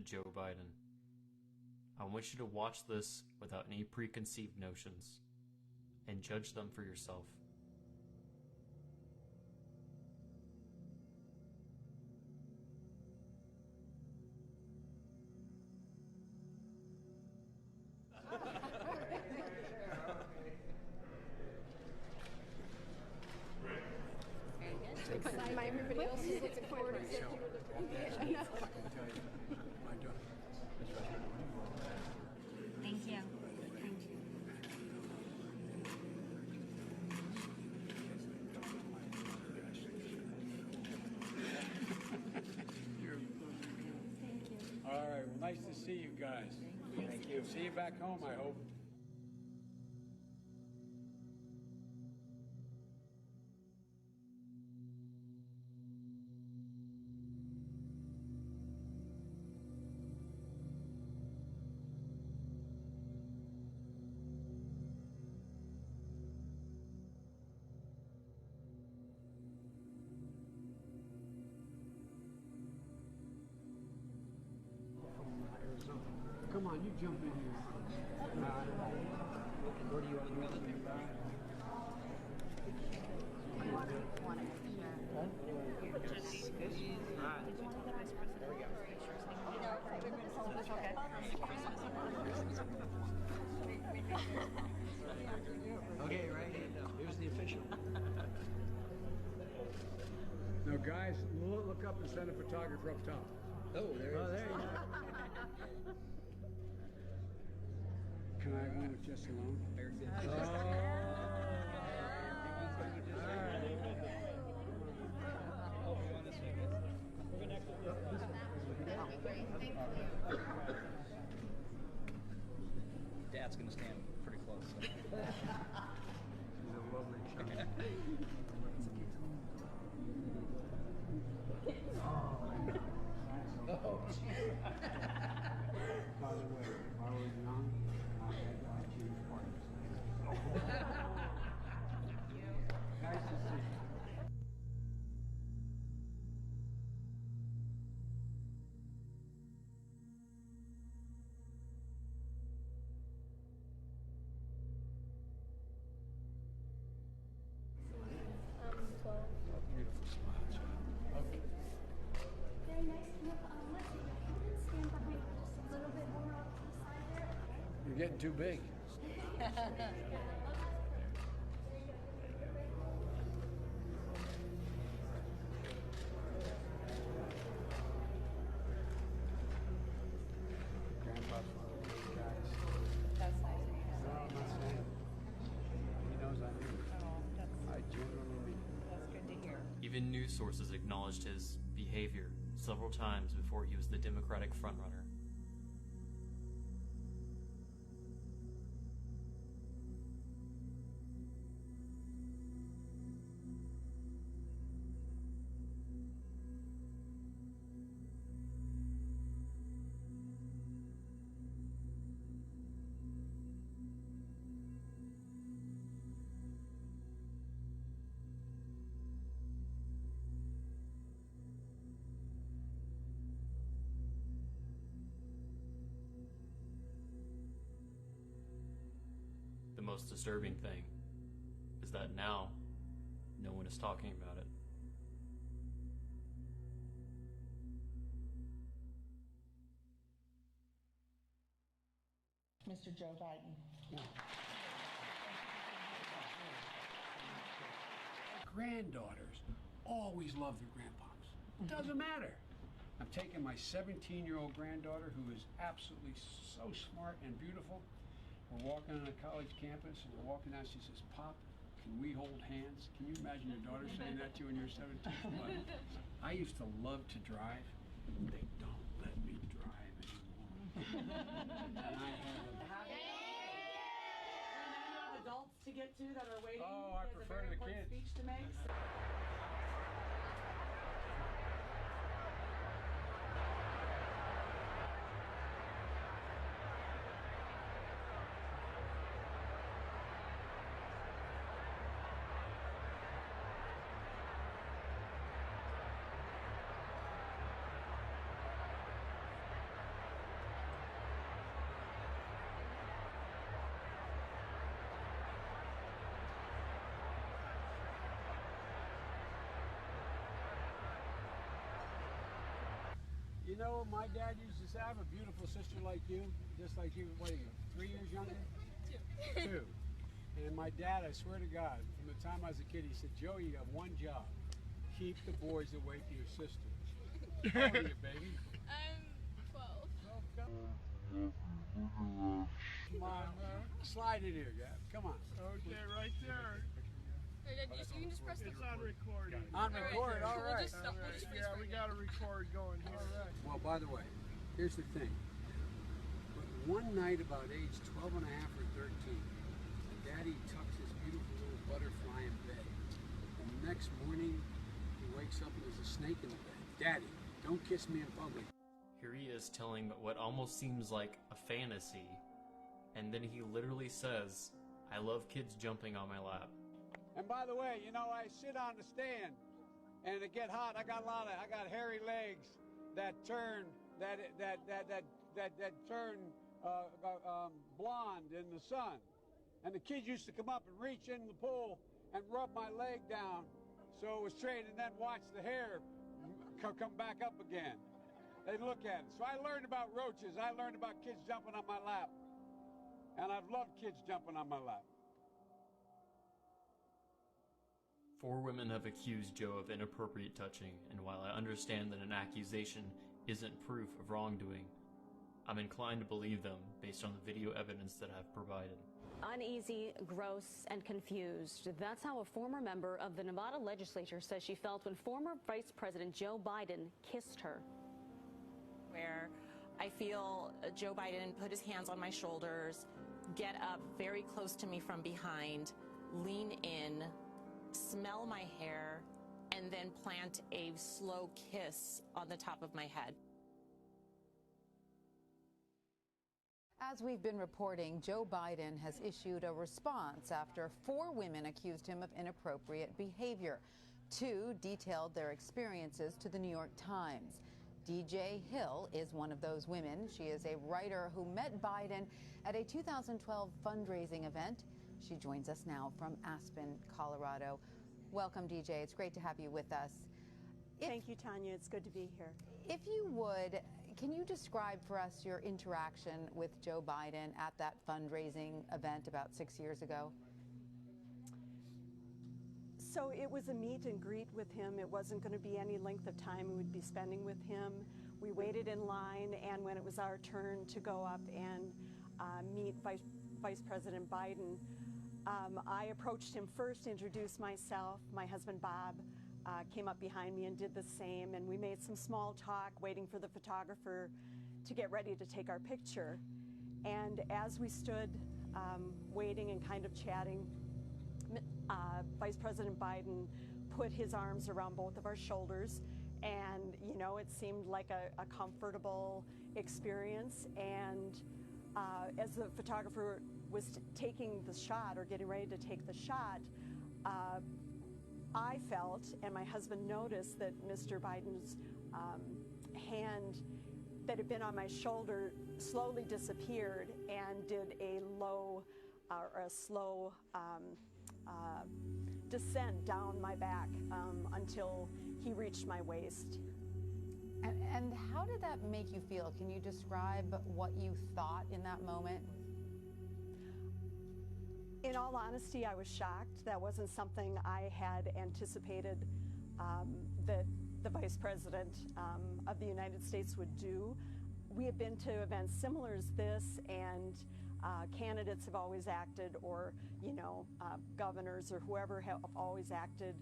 President Joe Biden. I want you to watch this without any preconceived notions and judge them for yourself. Everybody else is looking forward to it. Thank you. All right, well, nice to see you guys. Thank you. See you back home, I hope. Come on, you jump in here. Where do you want to go? Okay, right hand up. Here's the official. Now, guys, look up and send a photographer up top. Oh, there he is. There you go. Can I have one with Jesse alone? Very good. Dad's going to stand pretty close. So. She's a lovely child. Oh, jeez. By the way, if I was young, I'd choose parties. Nice to see you. Beautiful smile, child. Okay. Very nice. Let's stand behind just a little bit more off to the side there. You're getting too big. Grandpa's one of those guys. That's nice. No, I'm not saying. He knows I mean it. Oh, that's, I genuinely mean it. that's good to hear. Even news sources acknowledged his behavior several times before he was the Democratic frontrunner. The most disturbing thing is that now no one is talking about it. Mr. Joe Biden. Granddaughters always love their grandpops. Doesn't matter. I'm taking my 17-year-old granddaughter, who is absolutely so smart and beautiful. We're walking on a college campus, and we're walking out. She says, "Pop, can we hold hands?" Can you imagine your daughter saying that to you when you're 17? I used to love to drive. They don't let me drive anymore. And I have Adults to get to that are waiting. Oh, I prefer the kids. Speech to make. You know, my dad used to say, I have a beautiful sister like you, just like you. What are you, 3 years younger? Two. And my dad, I swear to God, from the time I was a kid, he said, Joe, you have one job. Keep the boys away from your sisters. How old are you, baby? I'm 12. Come on, slide in here, Gab. Come on. Okay, right there. You can just press the It's on recording. On record, all We'll right. just stop. We'll just freeze Yeah, we got a record going here. All right. Well, by the way, here's the thing. One night about age 12 and a half or 13, Daddy tucks his beautiful little butterfly in bed. And the next morning, he wakes up and there's a snake in the bed. Daddy, don't kiss me in public. Here he is telling what almost seems like a fantasy, and then he literally says, I love kids jumping on my lap. And by the way, you know, I sit on the stand, and it get hot. I got hairy legs that turn blonde in the sun. And the kids used to come up and reach in the pool and rub my leg down so it was straight, and then watch the hair come back up again. They'd look at it. So I learned about roaches. I learned about kids jumping on my lap. And I've loved kids jumping on my lap. 4 women have accused Joe of inappropriate touching, and while I understand that an accusation isn't proof of wrongdoing, I'm inclined to believe them based on the video evidence that I've provided. Uneasy, gross, and confused. That's how a former member of the Nevada legislature says she felt when former Vice President Joe Biden kissed her. Where I feel Joe Biden put his hands on my shoulders, get up very close to me from behind, lean in, smell my hair, and then plant a slow kiss on the top of my head. As we've been reporting, Joe Biden has issued a response after 4 women accused him of inappropriate behavior. 2 detailed their experiences to the New York Times. DJ Hill is one of those women. She is a writer who met Biden at a 2012 fundraising event. She joins us now from Aspen, Colorado. Welcome, DJ. It's great to have you with us. Thank you, Tanya. It's good to be here. If you would, can you describe for us your interaction with Joe Biden at that fundraising event about 6 years ago? So it was a meet and greet with him. It wasn't going to be any length of time we would be spending with him. We waited in line, and when it was our turn to go up and meet Vice President Biden, I approached him first, introduced myself. My husband, Bob, came up behind me and did the same, and we made some small talk, waiting for the photographer to get ready to take our picture. And as we stood waiting and kind of chatting, Vice President Biden put his arms around both of our shoulders, and you know, it seemed like a comfortable experience. And as the photographer was taking the shot, or getting ready to take the shot, I felt, and my husband noticed, that Mr. Biden's hand that had been on my shoulder slowly disappeared and did a slow descent down my back until he reached my waist. And how did that make you feel? Can you describe what you thought in that moment? In all honesty, I was shocked. That wasn't something I had anticipated that the Vice President of the United States would do. We have been to events similar as this, and candidates have always acted, or governors or whoever have always acted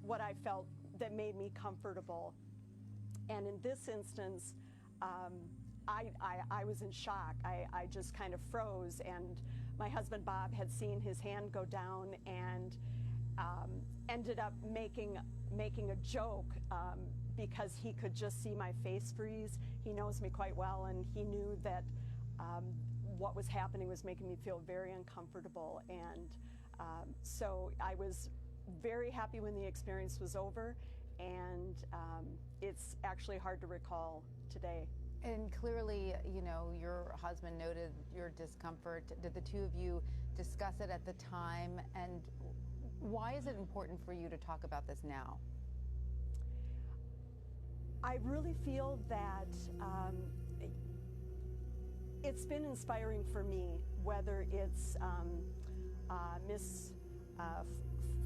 what I felt that made me comfortable. And in this instance, I was in shock. I just kind of froze, and my husband Bob had seen his hand go down and ended up making a joke because he could just see my face freeze. He knows me quite well, and he knew that what was happening was making me feel very uncomfortable. And so I was very happy when the experience was over, and it's actually hard to recall today. And clearly, your husband noted your discomfort. Did the two of you discuss it at the time? And why is it important for you to talk about this now? I really feel that it's been inspiring for me, whether it's Miss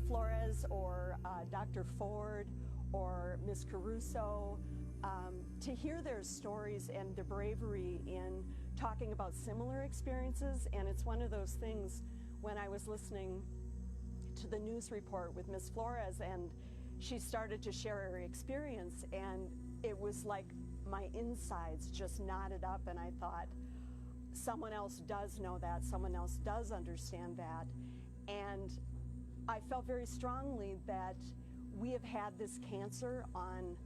Flores or Dr. Ford or Miss Caruso, to hear their stories and their bravery in talking about similar experiences. And it's one of those things, when I was listening to the news report with Miss Flores and she started to share her experience, and it was like my insides just knotted up, and I thought, someone else does know that, someone else does understand that. And I felt very strongly that we have had this cancer on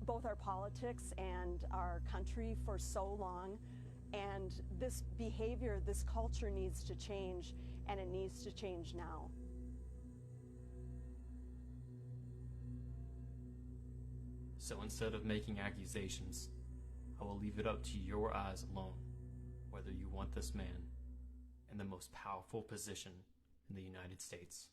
both our politics and our country for so long, and this behavior, this culture needs to change, and it needs to change now. So instead of making accusations, I will leave it up to your eyes alone whether you want this man in the most powerful position in the United States.